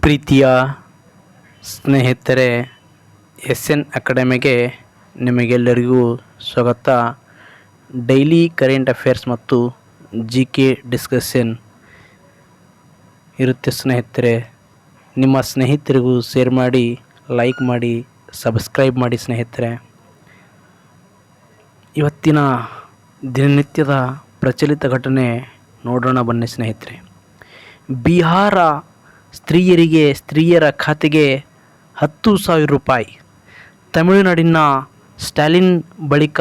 ಪ್ರೀತಿಯ ಸ್ನೇಹಿತರೆ, SN ಅಕಾಡೆಮಿಗೆ ನಿಮಗೆಲ್ಲರಿಗೂ ಸ್ವಾಗತ. ಡೈಲಿ ಕರೆಂಟ್ ಅಫೇರ್ಸ್ ಮತ್ತು GK ಡಿಸ್ಕಷನ್ ಇರುತ್ತೆ ಸ್ನೇಹಿತರೆ. ನಿಮ್ಮ ಸ್ನೇಹಿತರಿಗೂ ಶೇರ್ ಮಾಡಿ, ಲೈಕ್ ಮಾಡಿ, ಸಬ್ಸ್ಕ್ರೈಬ್ ಮಾಡಿ ಸ್ನೇಹಿತರೆ. ಇವತ್ತಿನ ದಿನನಿತ್ಯದ ಪ್ರಚಲಿತ ಘಟನೆ ನೋಡೋಣ ಬನ್ನಿ ಸ್ನೇಹಿತರೆ. ಬಿಹಾರ ಸ್ತ್ರೀಯರ ಖಾತೆಗೆ 10,000 ರೂಪಾಯಿ. ತಮಿಳುನಾಡಿನ ಸ್ಟಾಲಿನ್ ಬಳಿಕ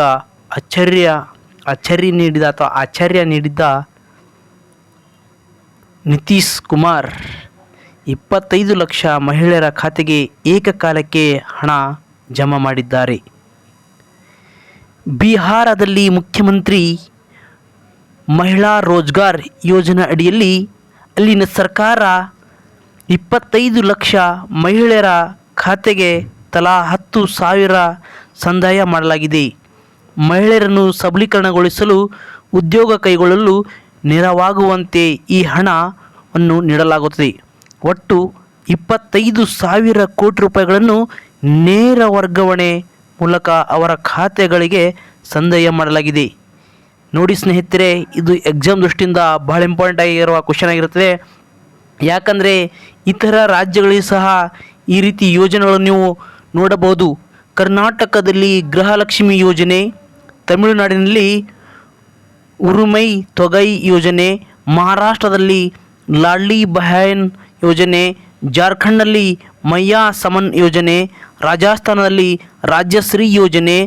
ಆಶ್ಚರ್ಯ ನೀಡಿದ ನಿತೀಶ್ ಕುಮಾರ್ 25 ಲಕ್ಷ ಮಹಿಳೆಯರ ಖಾತೆಗೆ ಏಕಕಾಲಕ್ಕೆ ಹಣ ಜಮಾ ಮಾಡಿದ್ದಾರೆ. ಬಿಹಾರದಲ್ಲಿ ಮುಖ್ಯಮಂತ್ರಿ ಮಹಿಳಾ ರೋಜ್ಗಾರ್ ಯೋಜನೆ ಅಡಿಯಲ್ಲಿ ಅಲ್ಲಿನ ಸರ್ಕಾರ 25 ಲಕ್ಷ ಮಹಿಳೆಯರ ಖಾತೆಗೆ ತಲಾ 10,000 ಸಂದಾಯ ಮಾಡಲಾಗಿದೆ. ಮಹಿಳೆಯರನ್ನು ಸಬಲೀಕರಣಗೊಳಿಸಲು ಉದ್ಯೋಗ ಕೈಗೊಳ್ಳಲು ನೆರವಾಗುವಂತೆ ಈ ಹಣವನ್ನು ನೀಡಲಾಗುತ್ತದೆ. ಒಟ್ಟು 25,000 ಕೋಟಿ ರೂಪಾಯಿಗಳನ್ನು ನೇರ ವರ್ಗಾವಣೆ ಮೂಲಕ ಅವರ ಖಾತೆಗಳಿಗೆ ಸಂದಾಯ ಮಾಡಲಾಗಿದೆ. ನೋಡಿ ಸ್ನೇಹಿತರೆ, ಇದು ಎಕ್ಸಾಮ್ ದೃಷ್ಟಿಯಿಂದ ಬಹಳ ಇಂಪಾರ್ಟೆಂಟ್ ಆಗಿರುವ ಕ್ವಶನ್ ಆಗಿರುತ್ತದೆ. ಯಾಕಂದರೆ ಇತರ ರಾಜ್ಯಗಳಿಗೆ ಸಹ ಈ ರೀತಿ ಯೋಜನೆಗಳನ್ನು ನೀವು ನೋಡಬಹುದು. ಕರ್ನಾಟಕದಲ್ಲಿ ಗೃಹಲಕ್ಷ್ಮಿ ಯೋಜನೆ, ತಮಿಳುನಾಡಿನಲ್ಲಿ ಉರುಮೈ ತೊಗೈ ಯೋಜನೆ, ಮಹಾರಾಷ್ಟ್ರದಲ್ಲಿ ಲಾಡ್ಲಿ ಬಹನ್ ಯೋಜನೆ, ಜಾರ್ಖಂಡ್ನಲ್ಲಿ ಮೈಯಾ ಸಮನ್ ಯೋಜನೆ, ರಾಜಸ್ಥಾನದಲ್ಲಿ ರಾಜ್ಯಶ್ರೀ ಯೋಜನೆ,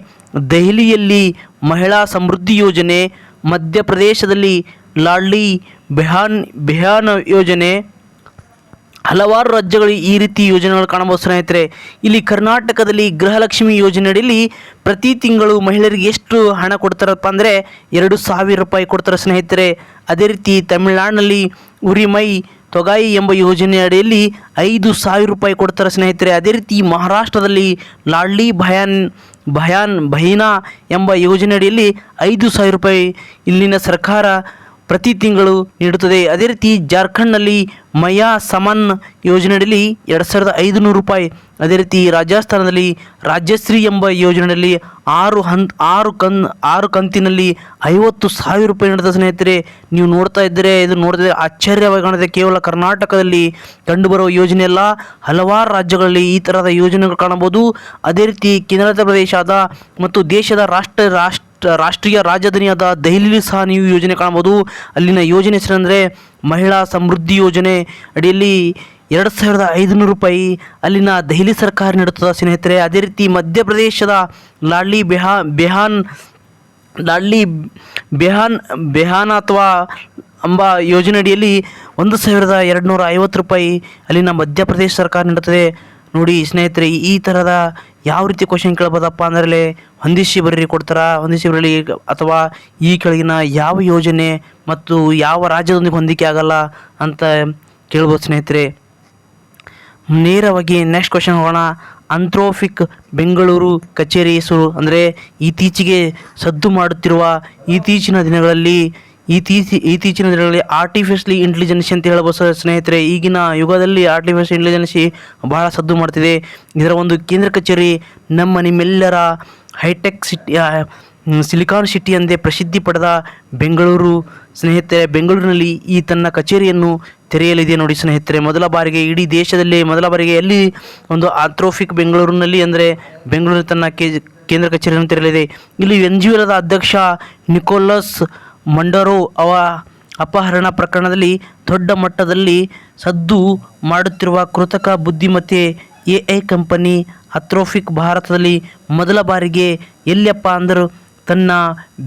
ದೆಹಲಿಯಲ್ಲಿ ಮಹಿಳಾ ಸಮೃದ್ಧಿ ಯೋಜನೆ, ಮಧ್ಯಪ್ರದೇಶದಲ್ಲಿ ಲಾಡ್ಲಿ ಬೆಹಾನ್ ಯೋಜನೆ. ಹಲವಾರು ರಾಜ್ಯಗಳು ಈ ರೀತಿ ಯೋಜನೆಗಳು ಕಾಣಬಹುದು ಸ್ನೇಹಿತರೆ. ಇಲ್ಲಿ ಕರ್ನಾಟಕದಲ್ಲಿ ಗೃಹಲಕ್ಷ್ಮಿ ಯೋಜನೆಯಲ್ಲಿ ಪ್ರತಿ ತಿಂಗಳು ಮಹಿಳೆಯರಿಗೆ ಎಷ್ಟು ಹಣ ಕೊಡ್ತಾರಪ್ಪ ಅಂದರೆ 2,000 ರೂಪಾಯಿ ಕೊಡ್ತಾರೆ ಸ್ನೇಹಿತರೆ. ಅದೇ ರೀತಿ ತಮಿಳುನಾಡಿನಲ್ಲಿ ಉರಿಮೈ ತೊಗಾಯಿ ಎಂಬ ಯೋಜನೆ ಅಡಿಯಲ್ಲಿ 5,000 ರೂಪಾಯಿ ಕೊಡ್ತಾರೆ ಸ್ನೇಹಿತರೆ. ಅದೇ ರೀತಿ ಮಹಾರಾಷ್ಟ್ರದಲ್ಲಿ ಲಾಡ್ಲಿ ಬಹೀನಾ ಎಂಬ ಯೋಜನೆ ಅಡಿಯಲ್ಲಿ 5,000 ರೂಪಾಯಿ ಇಲ್ಲಿನ ಸರ್ಕಾರ ಪ್ರತಿ ತಿಂಗಳು ನೀಡುತ್ತದೆ. ಅದೇ ರೀತಿ ಜಾರ್ಖಂಡ್ನಲ್ಲಿ ಮೈಯಾ ಸಮನ್ ಯೋಜನೆಯಲ್ಲಿ 2,500 ರೂಪಾಯಿ. ಅದೇ ರೀತಿ ರಾಜಸ್ಥಾನದಲ್ಲಿ ರಾಜ್ಯಶ್ರೀ ಎಂಬ ಯೋಜನೆಯಲ್ಲಿ 6 ಕಂತಿನಲ್ಲಿ 50,000 ರೂಪಾಯಿ ನೀಡುತ್ತದೆ ಸ್ನೇಹಿತರೆ. ನೀವು ನೋಡ್ತಾ ಇದ್ದರೆ ಇದು ನೋಡಿದ್ರೆ ಆಶ್ಚರ್ಯವಾಗಿ ಕಾಣುತ್ತೆ. ಕೇವಲ ಕರ್ನಾಟಕದಲ್ಲಿ ಕಂಡುಬರುವ ಯೋಜನೆ ಅಲ್ಲ, ಹಲವಾರು ರಾಜ್ಯಗಳಲ್ಲಿ ಈ ಥರದ ಯೋಜನೆಗಳು ಕಾಣಬಹುದು. ಅದೇ ರೀತಿ ಕೇಂದ್ರಾಡಳಿತ ಪ್ರದೇಶದ ಮತ್ತು ದೇಶದ ರಾಷ್ಟ್ರೀಯ ರಾಜಧಾನಿಯಾದ ದೆಹಲಿಯಲ್ಲಿ ಸಹ ನೀವು ಯೋಜನೆ ಕಾಣಬಹುದು. ಅಲ್ಲಿನ ಯೋಜನೆ ಹೆಸರೆಂದರೆ ಮಹಿಳಾ ಸಮೃದ್ಧಿ ಯೋಜನೆ ಅಡಿಯಲ್ಲಿ 2,500 ರೂಪಾಯಿ ಅಲ್ಲಿನ ದೆಹಲಿ ಸರ್ಕಾರ ನೀಡುತ್ತದೆ ಸ್ನೇಹಿತರೆ. ಅದೇ ರೀತಿ ಮಧ್ಯಪ್ರದೇಶದ ಲಾಡ್ಲಿ ಬೆಹಾನ್ ಅಥವಾ ಎಂಬ ಯೋಜನೆ ಅಡಿಯಲ್ಲಿ 1,250 ರೂಪಾಯಿ ಅಲ್ಲಿನ ಮಧ್ಯಪ್ರದೇಶ ಸರ್ಕಾರ ನೀಡುತ್ತದೆ. ನೋಡಿ ಸ್ನೇಹಿತರೆ, ಈ ಥರದ ಯಾವ ರೀತಿ ಕ್ವಶನ್ ಕೇಳ್ಬೋದಪ್ಪ ಅಂದರೆ ಹೊಂದಿಸಿ ಬರೀರಿ ಕೊಡ್ತಾರ, ಹೊಂದಿಸಿ ಬರೀ ಅಥವಾ ಈ ಕೆಳಗಿನ ಯಾವ ಯೋಜನೆ ಮತ್ತು ಯಾವ ರಾಜ್ಯದೊಂದಿಗೆ ಹೊಂದಿಕೆ ಆಗಲ್ಲ ಅಂತ ಕೇಳ್ಬೋದು ಸ್ನೇಹಿತರೆ. ನೇರವಾಗಿ ನೆಕ್ಸ್ಟ್ ಕ್ವಶನ್ ಹೋಗೋಣ. ಆಂಥ್ರೋಪಿಕ್ ಬೆಂಗಳೂರು ಕಚೇರಿ ಹೆಸರು ಅಂದರೆ ಇತ್ತೀಚೆಗೆ ಸದ್ದು ಮಾಡುತ್ತಿರುವ ಇತ್ತೀಚಿನ ದಿನಗಳಲ್ಲಿ ಆರ್ಟಿಫಿಷಿಯಲ್ ಇಂಟೆಲಿಜೆನ್ಸಿ ಅಂತ ಹೇಳಬಹುದು ಸ್ನೇಹಿತರೆ. ಈಗಿನ ಯುಗದಲ್ಲಿ ಆರ್ಟಿಫಿಷಿಯಲ್ ಇಂಟೆಲಿಜೆನ್ಸಿ ಬಹಳ ಸದ್ದು ಮಾಡ್ತಿದೆ. ಇದರ ಒಂದು ಕೇಂದ್ರ ಕಚೇರಿ ನಿಮ್ಮೆಲ್ಲರ ಹೈಟೆಕ್ ಸಿಟಿ, ಸಿಲಿಕಾನ್ ಸಿಟಿ ಎಂದೇ ಪ್ರಸಿದ್ಧಿ ಪಡೆದ ಬೆಂಗಳೂರು ಸ್ನೇಹಿತರೆ. ಬೆಂಗಳೂರಿನಲ್ಲಿ ಈ ತನ್ನ ಕಚೇರಿಯನ್ನು ತೆರೆಯಲಿದೆ. ನೋಡಿ ಸ್ನೇಹಿತರೆ, ಇಡೀ ದೇಶದಲ್ಲಿ ಮೊದಲ ಬಾರಿಗೆ ಎಲ್ಲಿ ಒಂದು ಆಂಥ್ರೋಪಿಕ್ ಬೆಂಗಳೂರಿನಲ್ಲಿ ಅಂದರೆ ಬೆಂಗಳೂರು ತನ್ನ ಕೇಂದ್ರ ಕಚೇರಿಯನ್ನು ತೆರೆಯಲಿದೆ. ಇಲ್ಲಿ ವೆನೆಜುವೆಲಾದ ಅಧ್ಯಕ್ಷ ನಿಕೋಲಸ್ ಮಂಡರೋ ಅಪಹರಣ ಪ್ರಕರಣದಲ್ಲಿ ದೊಡ್ಡ ಮಟ್ಟದಲ್ಲಿ ಸದ್ದು ಮಾಡುತ್ತಿರುವ ಕೃತಕ ಬುದ್ಧಿಮತ್ತೆ AI ಕಂಪನಿ ಆಂಥ್ರೋಪಿಕ್ ಭಾರತದಲ್ಲಿ ಮೊದಲ ಬಾರಿಗೆ ಎಲ್ಲಪ್ಪ ಅಂದರು ತನ್ನ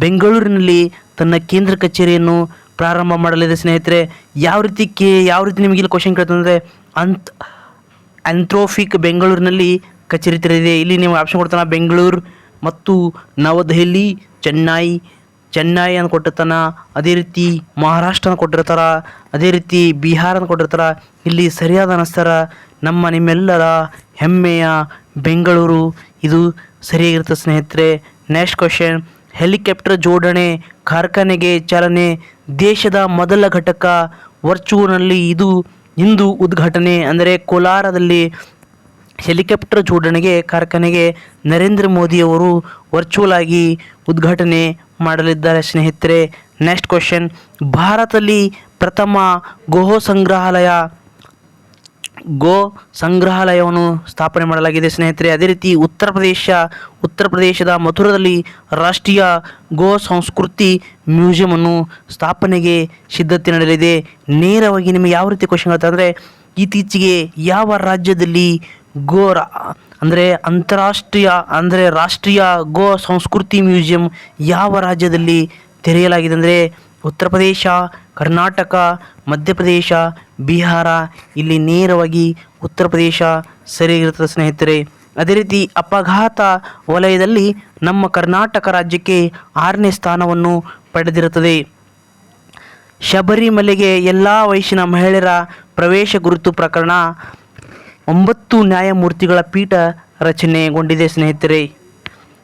ಬೆಂಗಳೂರಿನಲ್ಲಿ ತನ್ನ ಕೇಂದ್ರ ಕಚೇರಿಯನ್ನು ಪ್ರಾರಂಭ ಮಾಡಲಿದೆ ಸ್ನೇಹಿತರೆ. ಯಾವ ರೀತಿ ನಿಮಗೆ ಇಲ್ಲಿ ಕ್ವಶನ್ ಕೇಳ್ತಂದರೆ ಆಂಥ್ರೋಪಿಕ್ ಬೆಂಗಳೂರಿನಲ್ಲಿ ಕಚೇರಿ ತೆರೆದಿದೆ. ಇಲ್ಲಿ ನೀವು ಆಪ್ಷನ್ ಕೊಡ್ತಾನೆ ಬೆಂಗಳೂರು ಮತ್ತು ನವದೆಹಲಿ, ಚೆನ್ನೈ ಅಂತ ಕೊಟ್ಟಿರ್ತಾನೆ. ಅದೇ ರೀತಿ ಮಹಾರಾಷ್ಟ್ರನ ಕೊಟ್ಟಿರ್ತಾರೆ, ಅದೇ ರೀತಿ ಬಿಹಾರನ ಕೊಟ್ಟಿರ್ತಾರೆ. ಇಲ್ಲಿ ಸರಿಯಾದ ಅನಿಸ್ತಾರ ನಿಮ್ಮೆಲ್ಲರ ಹೆಮ್ಮೆಯ ಬೆಂಗಳೂರು, ಇದು ಸರಿಯಾಗಿರುತ್ತೆ ಸ್ನೇಹಿತರೆ. Next question. ಹೆಲಿಕಾಪ್ಟರ್ ಜೋಡಣೆ ಕಾರ್ಖಾನೆಗೆ ಚಾಲನೆ. ದೇಶದ ಮೊದಲ ಘಟಕ ವರ್ಚುವಲ್ನಲ್ಲಿ ಇದು ಇಂದು ಉದ್ಘಾಟನೆ ಅಂದರೆ ಕೋಲಾರದಲ್ಲಿ ಹೆಲಿಕಾಪ್ಟರ್ ಜೋಡಣೆಗೆ ಕಾರ್ಖಾನೆಗೆ ನರೇಂದ್ರ ಮೋದಿಯವರು ವರ್ಚುವಲ್ ಆಗಿ ಉದ್ಘಾಟನೆ ಮಾಡಲಿದ್ದಾರೆ ಸ್ನೇಹಿತರೆ. ನೆಕ್ಸ್ಟ್ ಕ್ವೆಶನ್, ಭಾರತದಲ್ಲಿ ಪ್ರಥಮ ಗೋ ಸಂಗ್ರಹಾಲಯವನ್ನು ಸ್ಥಾಪನೆ ಮಾಡಲಾಗಿದೆ ಸ್ನೇಹಿತರೆ. ಅದೇ ರೀತಿ ಉತ್ತರ ಪ್ರದೇಶದ ಮಥುರಾದಲ್ಲಿ ರಾಷ್ಟ್ರೀಯ ಗೋ ಸಂಸ್ಕೃತಿ ಮ್ಯೂಸಿಯಂ ಸ್ಥಾಪನೆಗೆ ಸಿದ್ಧತೆ ನಡೆಯಲಿದೆ. ನೇರವಾಗಿ ನಿಮಗೆ ಯಾವ ರೀತಿ ಕ್ವೆಶನ್ ಹೇಳ್ತಾರೆ, ಇತ್ತೀಚೆಗೆ ಯಾವ ರಾಜ್ಯದಲ್ಲಿ ರಾಷ್ಟ್ರೀಯ ಗೋ ಸಂಸ್ಕೃತಿ ಮ್ಯೂಸಿಯಂ ಯಾವ ರಾಜ್ಯದಲ್ಲಿ ತೆರೆಯಲಾಗಿದೆ ಅಂದರೆ ಉತ್ತರ ಪ್ರದೇಶ, ಕರ್ನಾಟಕ, ಮಧ್ಯಪ್ರದೇಶ, ಬಿಹಾರ. ಇಲ್ಲಿ ನೇರವಾಗಿ ಉತ್ತರ ಪ್ರದೇಶ ಸರಿಯಾಗಿರುತ್ತದೆ ಸ್ನೇಹಿತರೆ. ಅದೇ ರೀತಿ ಅಪಘಾತ ವಲಯದಲ್ಲಿ ನಮ್ಮ ಕರ್ನಾಟಕ ರಾಜ್ಯಕ್ಕೆ 6ನೇ ಸ್ಥಾನವನ್ನು ಪಡೆದಿರುತ್ತದೆ. ಶಬರಿಮಲೆಗೆ ಎಲ್ಲ ವಯಸ್ಸಿನ ಮಹಿಳೆಯರ ಪ್ರವೇಶ ಕುರಿತು ಪ್ರಕರಣ 9 ನ್ಯಾಯಮೂರ್ತಿಗಳ ಪೀಠ ರಚನೆಗೊಂಡಿದೆ ಸ್ನೇಹಿತರೆ.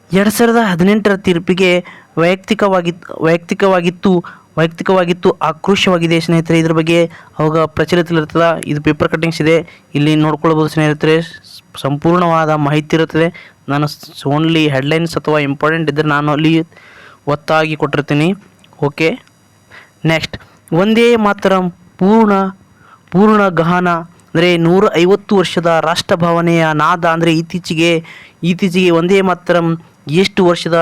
2018ರ ತೀರ್ಪಿಗೆ ವೈಯಕ್ತಿಕವಾಗಿತ್ತು ಆಕ್ರೋಶವಾಗಿದೆ ಸ್ನೇಹಿತರೆ. ಇದ್ರ ಬಗ್ಗೆ ಅವಾಗ ಪ್ರಚಲಿತಲಿರ್ತದೆ. ಇದು ಪೇಪರ್ ಕಟ್ಟಿಂಗ್ಸ್ ಇದೆ, ಇಲ್ಲಿ ನೋಡ್ಕೊಳ್ಬೋದು ಸ್ನೇಹಿತರೆ. ಸಂಪೂರ್ಣವಾದ ಮಾಹಿತಿ ಇರುತ್ತದೆ. ನಾನು ಓನ್ಲಿ ಹೆಡ್ಲೈನ್ಸ್ ಅಥವಾ ಇಂಪಾರ್ಟೆಂಟ್ ಇದ್ದರೆ ನಾನು ಅಲ್ಲಿ ಒತ್ತಾಗಿ ಕೊಟ್ಟಿರ್ತೀನಿ. ಓಕೆ, ನೆಕ್ಸ್ಟ್, ಒಂದೇ ಮಾತರಂ ಪೂರ್ಣ ಗಹನ ಅಂದರೆ 150 ವರ್ಷದ ರಾಷ್ಟ್ರಭಾವನೆಯ ನಾದ. ಅಂದರೆ ಇತ್ತೀಚೆಗೆ ಒಂದೇ ಮಾತರಂ ಎಷ್ಟು ವರ್ಷದ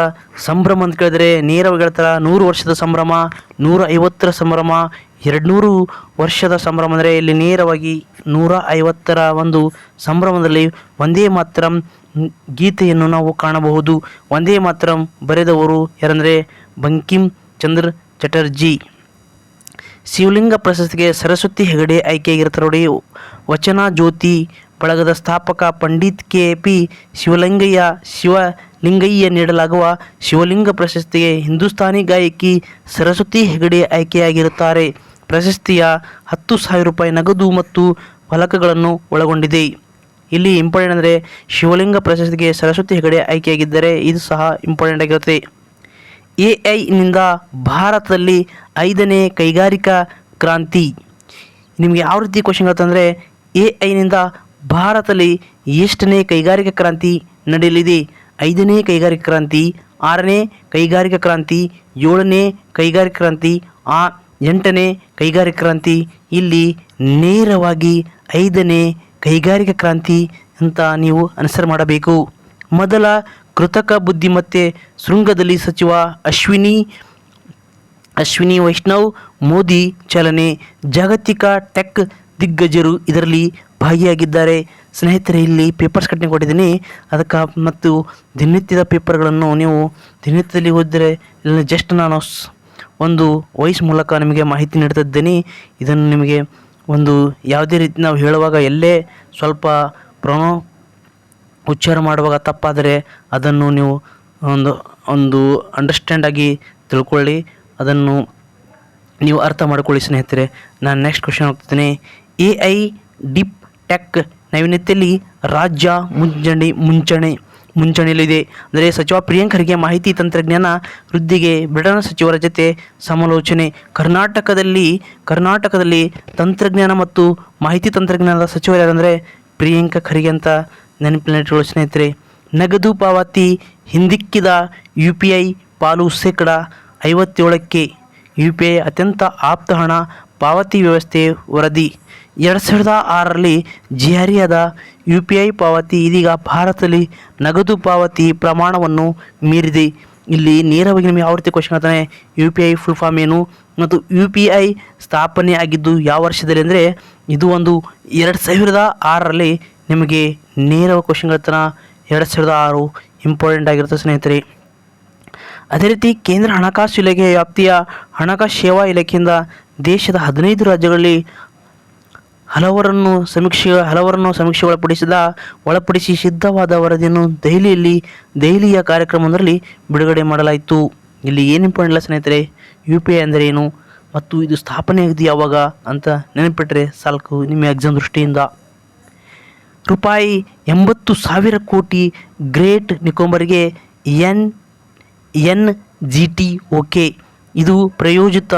ಸಂಭ್ರಮ ಅಂತ ಕೇಳಿದರೆ ನೇರವಾಗಿ ಹೇಳ್ತಾರೆ 100 ವರ್ಷದ ಸಂಭ್ರಮ, 150ರ ಸಂಭ್ರಮ, 200 ವರ್ಷದ ಸಂಭ್ರಮ. ಅಂದರೆ ಇಲ್ಲಿ ನೇರವಾಗಿ 150ರ ಒಂದು ಸಂಭ್ರಮದಲ್ಲಿ ಒಂದೇ ಮಾತರಂ ಗೀತೆಯನ್ನು ನಾವು ಕಾಣಬಹುದು. ಒಂದೇ ಮಾತರಂ ಬರೆದವರು ಯಾರಂದರೆ ಬಂಕಿಂ ಚಂದ್ರ ಚಟರ್ಜಿ. ಶಿವಲಿಂಗ ಪ್ರಶಸ್ತಿಗೆ ಸರಸ್ವತಿ ಹೆಗಡೆ ಆಯ್ಕೆಯಾಗಿರ್ತಾರೆ ನೋಡಿ. ವಚನ ಜ್ಯೋತಿ ಬಳಗದ ಸ್ಥಾಪಕ ಪಂಡಿತ್ ಕೆ.ಪಿ. ಶಿವಲಿಂಗಯ್ಯ ನೀಡಲಾಗುವ ಶಿವಲಿಂಗ ಪ್ರಶಸ್ತಿಗೆ ಹಿಂದೂಸ್ತಾನಿ ಗಾಯಕಿ ಸರಸ್ವತಿ ಹೆಗಡೆ ಆಯ್ಕೆಯಾಗಿರುತ್ತಾರೆ. ಪ್ರಶಸ್ತಿಯ 10,000 ರೂಪಾಯಿ ನಗದು ಮತ್ತು ಫಲಕಗಳನ್ನು ಒಳಗೊಂಡಿದೆ. ಇಲ್ಲಿ ಇಂಪಾರ್ಟೆಂಟ್ ಅಂದರೆ ಶಿವಲಿಂಗ ಪ್ರಶಸ್ತಿಗೆ ಸರಸ್ವತಿ ಹೆಗಡೆ ಆಯ್ಕೆಯಾಗಿದ್ದರೆ ಇದು ಸಹ ಇಂಪಾರ್ಟೆಂಟ್ ಆಗಿರುತ್ತೆ. AI-ನಿಂದ ಭಾರತದಲ್ಲಿ 5ನೇ ಕೈಗಾರಿಕಾ ಕ್ರಾಂತಿ. ನಿಮಗೆ ಯಾವ ರೀತಿ ಕ್ವಶನ್ ಹೇಳ್ತಂದರೆ AI-ನಿಂದ ಭಾರತದಲ್ಲಿ ಎಷ್ಟನೇ ಕೈಗಾರಿಕಾ ಕ್ರಾಂತಿ ನಡೆಯಲಿದೆ? 5ನೇ ಕೈಗಾರಿಕಾ ಕ್ರಾಂತಿ, 6ನೇ ಕೈಗಾರಿಕಾ ಕ್ರಾಂತಿ, 7ನೇ ಕೈಗಾರಿಕಾ ಕ್ರಾಂತಿ, 8ನೇ ಕೈಗಾರಿಕಾ ಕ್ರಾಂತಿ. ಇಲ್ಲಿ ನೇರವಾಗಿ 5ನೇ ಕೈಗಾರಿಕಾ ಕ್ರಾಂತಿ ಅಂತ ನೀವು ಆನ್ಸರ್ ಮಾಡಬೇಕು. ಮೊದಲ ಕೃತಕ ಬುದ್ಧಿಮತ್ತೆ ಶೃಂಗದಲ್ಲಿ ಸಚಿವ ಅಶ್ವಿನಿ ವೈಷ್ಣವ್ ಮೋದಿ ಚಾಲನೆ. ಜಾಗತಿಕ ಟೆಕ್ ದಿಗ್ಗಜರು ಇದರಲ್ಲಿ ಭಾಗಿಯಾಗಿದ್ದಾರೆ. ಸ್ನೇಹಿತರೆ, ಇಲ್ಲಿ ಪೇಪರ್ಸ್ ಕಟ್ಟಿಂಗ್ ಕೊಟ್ಟಿದ್ದೀನಿ. ಅದಕ್ಕೆ ಮತ್ತು ದಿನನಿತ್ಯದ ಪೇಪರ್ಗಳನ್ನು ನೀವು ದಿನನಿತ್ಯದಲ್ಲಿ ಓದಿದರೆ ಇಲ್ಲಿ ಜಸ್ಟ್ ನಾನು ಒಂದು ವಾಯ್ಸ್ ಮೂಲಕ ನಿಮಗೆ ಮಾಹಿತಿ ನೀಡ್ತಿದ್ದೇನೆ. ಇದನ್ನು ನಿಮಗೆ ಒಂದು ಯಾವುದೇ ರೀತಿ ನಾವು ಹೇಳುವಾಗ ಎಲ್ಲೇ ಸ್ವಲ್ಪ ಉಚ್ಚಾರ ಮಾಡುವಾಗ ತಪ್ಪಾದರೆ ಅದನ್ನು ನೀವು ಒಂದು ಅಂಡರ್ಸ್ಟ್ಯಾಂಡ್ ಆಗಿ ತಿಳ್ಕೊಳ್ಳಿ, ಅದನ್ನು ನೀವು ಅರ್ಥ ಮಾಡಿಕೊಳ್ಳಿ ಸ್ನೇಹಿತರೆ. ನಾನು ನೆಕ್ಸ್ಟ್ ಕ್ವೆಶನ್ ಹೋಗ್ತಿದ್ದೀನಿ. AI ಡೀಪ್ ಟೆಕ್ ನಾವೀನ್ಯತೆಯಲ್ಲಿ ರಾಜ್ಯ ಮುಂಚೂಣಿಯಲ್ಲಿದೆ. ಅಂದರೆ ಸಚಿವ ಪ್ರಿಯಾಂಕ್ ಖರ್ಗೆ ಮಾಹಿತಿ ತಂತ್ರಜ್ಞಾನ ವೃದ್ಧಿಗೆ ಬ್ರಿಟನ್ ಸಚಿವರ ಜೊತೆ ಸಮಾಲೋಚನೆ. ಕರ್ನಾಟಕದಲ್ಲಿ ತಂತ್ರಜ್ಞಾನ ಮತ್ತು ಮಾಹಿತಿ ತಂತ್ರಜ್ಞಾನದ ಸಚಿವರು ಯಾರಂದರೆ ಪ್ರಿಯಾಂಕ ಖರ್ಗೆ ಅಂತ ನೆನಪಿನಲ್ಲಿಟ್ಟುಕೊಳ್ಳಿ ಸ್ನೇಹಿತರೆ. ನಗದು ಪಾವತಿ ಹಿಂದಿಕ್ಕಿದ UPI ಪಾಲು ಶೇಕಡ 57ಕ್ಕೆ. UPI ಅತ್ಯಂತ ಆಪ್ತ ಹಣ ಪಾವತಿ ವ್ಯವಸ್ಥೆ ವರದಿ. 2006ರಲ್ಲಿ ಜಾರಿಯಾದ UPI ಪಾವತಿ ಇದೀಗ ಭಾರತದಲ್ಲಿ ನಗದು ಪಾವತಿ ಪ್ರಮಾಣವನ್ನು ಮೀರಿದೆ. ಇಲ್ಲಿ ನೇರವಾಗಿ ನಿಮಗೆ ಯಾವ ರೀತಿ ಕ್ವಶನ್ ಹೇಳ್ತಾನೆ, UPI ಫುಲ್ ಫಾರ್ಮ್ ಏನು ಮತ್ತು UPI ಸ್ಥಾಪನೆ ಆಗಿದ್ದು ಯಾವ ವರ್ಷದಲ್ಲಿ ಅಂದರೆ ಇದು ಒಂದು 2006ರಲ್ಲಿ ನಿಮಗೆ ನೇರ ಕ್ವಶನ್ ಹೇಳ್ತಾನೆ. 2006 ಇಂಪಾರ್ಟೆಂಟ್ ಆಗಿರುತ್ತೆ ಸ್ನೇಹಿತರೆ. ಅದೇ ರೀತಿ ಕೇಂದ್ರ ಹಣಕಾಸು ಇಲಾಖೆ ವ್ಯಾಪ್ತಿಯ ಹಣಕಾಸು ಸೇವಾ ಇಲಾಖೆಯಿಂದ ದೇಶದ 15 ರಾಜ್ಯಗಳಲ್ಲಿ ಹಲವರನ್ನು ಸಮೀಕ್ಷೆ ಒಳಪಡಿಸಿ ಸಿದ್ಧವಾದ ವರದಿಯನ್ನು ದೆಹಲಿಯ ಕಾರ್ಯಕ್ರಮದಲ್ಲಿ ಬಿಡುಗಡೆ ಮಾಡಲಾಯಿತು. ಇಲ್ಲಿ ಏನು ಇಂಪಾರ್ಟೆಂಟ್ ಇಲ್ಲ ಸ್ನೇಹಿತರೆ, UPI ಅಂದರೆ ಏನು ಮತ್ತು ಇದು ಸ್ಥಾಪನೆ ಆಗಿದೆ ಯಾವಾಗ ಅಂತ ನೆನಪಿಟ್ಟರೆ ಸಾಕು ನಿಮ್ಮ ಎಕ್ಸಾಮ್ ದೃಷ್ಟಿಯಿಂದ. ರೂಪಾಯಿ 80,000 ಕೋಟಿ ಗ್ರೇಟ್ ನಿಕೋಬಾರ್ಗೆ NGT ಓಕೆ. ಇದು ಪ್ರಾಯೋಜಿತ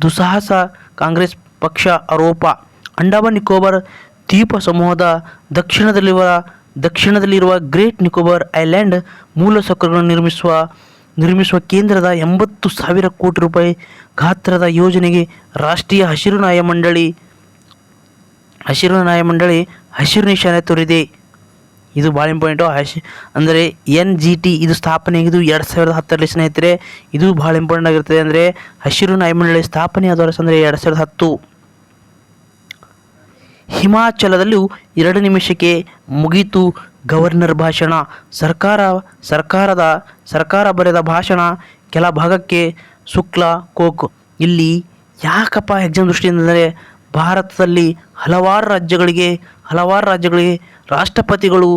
ದುಸ್ಸಾಹಸ ಕಾಂಗ್ರೆಸ್ ಪಕ್ಷ ಅಂಡಮಾನ್ ನಿಕೋಬಾರ್ ದ್ವೀಪ ಸಮೂಹದ ದಕ್ಷಿಣದಲ್ಲಿರುವ ಗ್ರೇಟ್ ನಿಕೋಬಾರ್ ಐಲ್ಯಾಂಡ್ ಮೂಲಸೌಕರ್ಯಗಳನ್ನು ನಿರ್ಮಿಸುವ ಕೇಂದ್ರದ 80,000 ಕೋಟಿ ರೂಪಾಯಿ ಗಾತ್ರದ ಯೋಜನೆಗೆ ರಾಷ್ಟ್ರೀಯ ಹಸಿರು ನ್ಯಾಯಮಂಡಳಿ ಹಸಿರು ನಿಶಾನೆ ತೋರಿದೆ. ಇದು ಭಾಳ ಇಂಪಾರ್ಟೆಂಟು. ಅಂದರೆ NGT ಇದು ಸ್ಥಾಪನೆ ಆಗಿದ್ದು 2010ರಲ್ಲಿ ಸ್ನೇಹಿತರೆ. ಇದು ಭಾಳ ಇಂಪಾರ್ಟೆಂಟ್ ಆಗಿರ್ತದೆ. ಅಂದರೆ ಹಸಿರು ನ್ಯಾಯಮಂಡಳಿ ಸ್ಥಾಪನೆ ಆದ ವರ್ಷ ಅಂದರೆ 2010. ಹಿಮಾಚಲದಲ್ಲೂ 2 ನಿಮಿಷಕ್ಕೆ ಮುಗೀತು ಗವರ್ನರ್ ಭಾಷಣ. ಸರ್ಕಾರ ಬರೆದ ಭಾಷಣ ಕೆಲ ಭಾಗಕ್ಕೆ ಶುಕ್ಲ ಕೋಕ್. ಇಲ್ಲಿ ಯಾಕಪ್ಪ ಎಕ್ಸಾಮ್ ದೃಷ್ಟಿಯಿಂದ ಅಂದರೆ ಭಾರತದಲ್ಲಿ ಹಲವಾರು ರಾಜ್ಯಗಳಿಗೆ ರಾಷ್ಟ್ರಪತಿಗಳು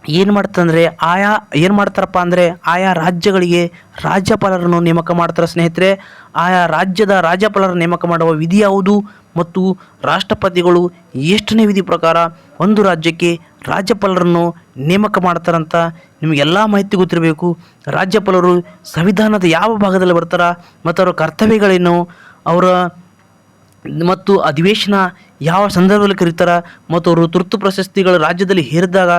ಏನು ಮಾಡ್ತಾರಪ್ಪ ಅಂದರೆ ಆಯಾ ರಾಜ್ಯಗಳಿಗೆ ರಾಜ್ಯಪಾಲರನ್ನು ನೇಮಕ ಮಾಡ್ತಾರೆ ಸ್ನೇಹಿತರೆ. ಆಯಾ ರಾಜ್ಯದ ರಾಜ್ಯಪಾಲರ ನೇಮಕ ಮಾಡುವ ವಿಧಿ ಯಾವುದು ಮತ್ತು ರಾಷ್ಟ್ರಪತಿಗಳು ಎಷ್ಟನೇ ವಿಧಿ ಪ್ರಕಾರ ಒಂದು ರಾಜ್ಯಕ್ಕೆ ರಾಜ್ಯಪಾಲರನ್ನು ನೇಮಕ ಮಾಡ್ತಾರಂತ ನಿಮಗೆಲ್ಲ ಮಾಹಿತಿ ಗೊತ್ತಿರಬೇಕು. ರಾಜ್ಯಪಾಲರು ಸಂವಿಧಾನದ ಯಾವ ಭಾಗದಲ್ಲಿ ಬರ್ತಾರ ಮತ್ತು ಅವರ ಕರ್ತವ್ಯಗಳೇನು, ಅವರ ಮತ್ತು ಅಧಿವೇಶನ ಯಾವ ಸಂದರ್ಭದಲ್ಲಿ ಕರೀತಾರ ಮತ್ತು ಅವರು ತುರ್ತು ಪ್ರಶಸ್ತಿಗಳು ರಾಜ್ಯದಲ್ಲಿ ಹೇರಿದಾಗ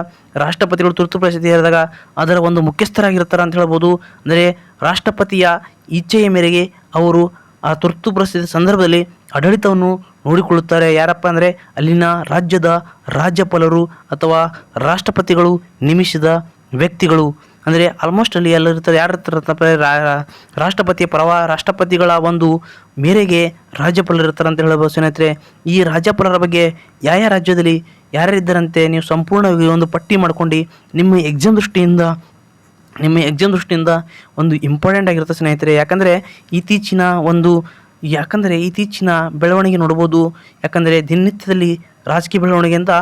ರಾಷ್ಟ್ರಪತಿಗಳು ತುರ್ತು ಪ್ರಶಸ್ತಿ ಹೇರಿದಾಗ ಅದರ ಒಂದು ಮುಖ್ಯಸ್ಥರಾಗಿರ್ತಾರೆ ಅಂತ ಹೇಳ್ಬೋದು. ಅಂದರೆ ರಾಷ್ಟ್ರಪತಿಯ ಇಚ್ಛೆಯ ಮೇರೆಗೆ ಅವರು ಆ ತುರ್ತು ಪರಿಸ್ಥಿತಿ ಸಂದರ್ಭದಲ್ಲಿ ಆಡಳಿತವನ್ನು ನೋಡಿಕೊಳ್ಳುತ್ತಾರೆ. ಯಾರಪ್ಪ ಅಂದರೆ ಅಲ್ಲಿನ ರಾಜ್ಯದ ರಾಜ್ಯಪಾಲರು ಅಥವಾ ರಾಷ್ಟ್ರಪತಿಗಳು ನೇಮಿಸಿದ ವ್ಯಕ್ತಿಗಳು. ಅಂದರೆ ಆಲ್ಮೋಸ್ಟ್ ಅಲ್ಲಿ ಎಲ್ಲರಿರ್ತಾರೆ. ಯಾರಿರ್ತಾರೆ? ರಾಷ್ಟ್ರಪತಿಗಳ ಒಂದು ಮೇರೆಗೆ ರಾಜ್ಯಪಾಲರು ಇರ್ತಾರೆ ಅಂತ ಹೇಳಬಹುದು ಸ್ನೇಹಿತರೆ. ಈ ರಾಜ್ಯಪಾಲರ ಬಗ್ಗೆ ಯಾವ ರಾಜ್ಯದಲ್ಲಿ ಯಾರ್ಯಾರಿದ್ದಾರಂತೆ ನೀವು ಸಂಪೂರ್ಣವಾಗಿ ಒಂದು ಪಟ್ಟಿ ಮಾಡ್ಕೊಂಡು ನಿಮ್ಮ ಎಕ್ಸಾಮ್ ದೃಷ್ಟಿಯಿಂದ ಒಂದು ಇಂಪಾರ್ಟೆಂಟ್ ಆಗಿರುತ್ತೆ ಸ್ನೇಹಿತರೆ. ಯಾಕಂದರೆ ಇತ್ತೀಚಿನ ಬೆಳವಣಿಗೆ ನೋಡ್ಬೋದು. ಯಾಕಂದರೆ ದಿನನಿತ್ಯದಲ್ಲಿ ರಾಜಕೀಯ ಬೆಳವಣಿಗೆಯಿಂದ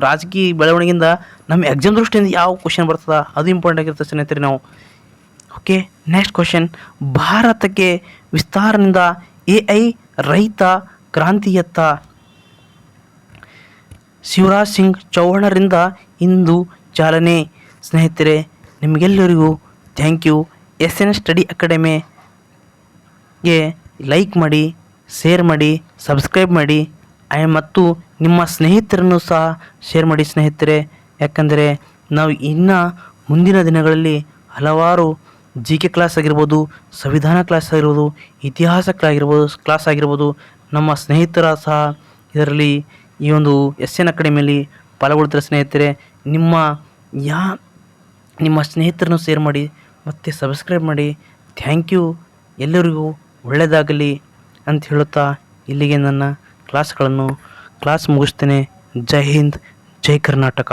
ರಾಜಕೀಯ ಬೆಳವಣಿಗೆಯಿಂದ ನಮ್ಮ ಎಕ್ಸಾಮ್ ದೃಷ್ಟಿಯಿಂದ ಯಾವ ಕ್ವಶನ್ ಬರ್ತದೆ ಅದು ಇಂಪಾರ್ಟೆಂಟ್ ಆಗಿರುತ್ತೆ ಸ್ನೇಹಿತರೆ. ನಾವು ಓಕೆ, ನೆಕ್ಸ್ಟ್ ಕ್ವಶನ್. ಭಾರತಕ್ಕೆ ವಿಸ್ತಾರದಿಂದ AI ರೈತ ಕ್ರಾಂತಿಯತ್ತ ಶಿವರಾಜ್ ಸಿಂಗ್ ಚೌಹಾಣರಿಂದ ಇಂದು ಚಾಲನೆ. ಸ್ನೇಹಿತರೆ ನಿಮಗೆಲ್ಲರಿಗೂ ಥ್ಯಾಂಕ್ ಯು. SN ಸ್ಟಡಿ ಅಕಾಡೆಮಿಗೆ ಲೈಕ್ ಮಾಡಿ, ಶೇರ್ ಮಾಡಿ, ಸಬ್ಸ್ಕ್ರೈಬ್ ಮಾಡಿ ಮತ್ತು ನಿಮ್ಮ ಸ್ನೇಹಿತರನ್ನು ಸಹ ಶೇರ್ ಮಾಡಿ ಸ್ನೇಹಿತರೆ. ಯಾಕಂದರೆ ನಾವು ಇನ್ನು ಮುಂದಿನ ದಿನಗಳಲ್ಲಿ ಹಲವಾರು GK ಕ್ಲಾಸ್ ಆಗಿರ್ಬೋದು, ಸಂವಿಧಾನ ಕ್ಲಾಸ್ ಆಗಿರ್ಬೋದು, ಇತಿಹಾಸ ಕ್ಲಾಸ್ ಆಗಿರ್ಬೋದು ನಮ್ಮ ಸ್ನೇಹಿತರ ಸಹ ಇದರಲ್ಲಿ ಈ ಒಂದು SN ಅಕಾಡೆಮಿಯಲ್ಲಿ ಪಾಲ್ಗೊಳ್ತಾರೆ ಸ್ನೇಹಿತರೆ. ನಿಮ್ಮ ಸ್ನೇಹಿತರನ್ನು ಶೇರ್ ಮಾಡಿ ಮತ್ತು ಸಬ್ಸ್ಕ್ರೈಬ್ ಮಾಡಿ. Thank you. ಎಲ್ಲರಿಗೂ ಒಳ್ಳೆಯದಾಗಲಿ ಅಂತ ಹೇಳುತ್ತಾ ಇಲ್ಲಿಗೆ ನನ್ನ ಕ್ಲಾಸ್ ಮುಗಿಸ್ತೇನೆ. ಜೈ ಹಿಂದ್, ಜೈ ಕರ್ನಾಟಕ.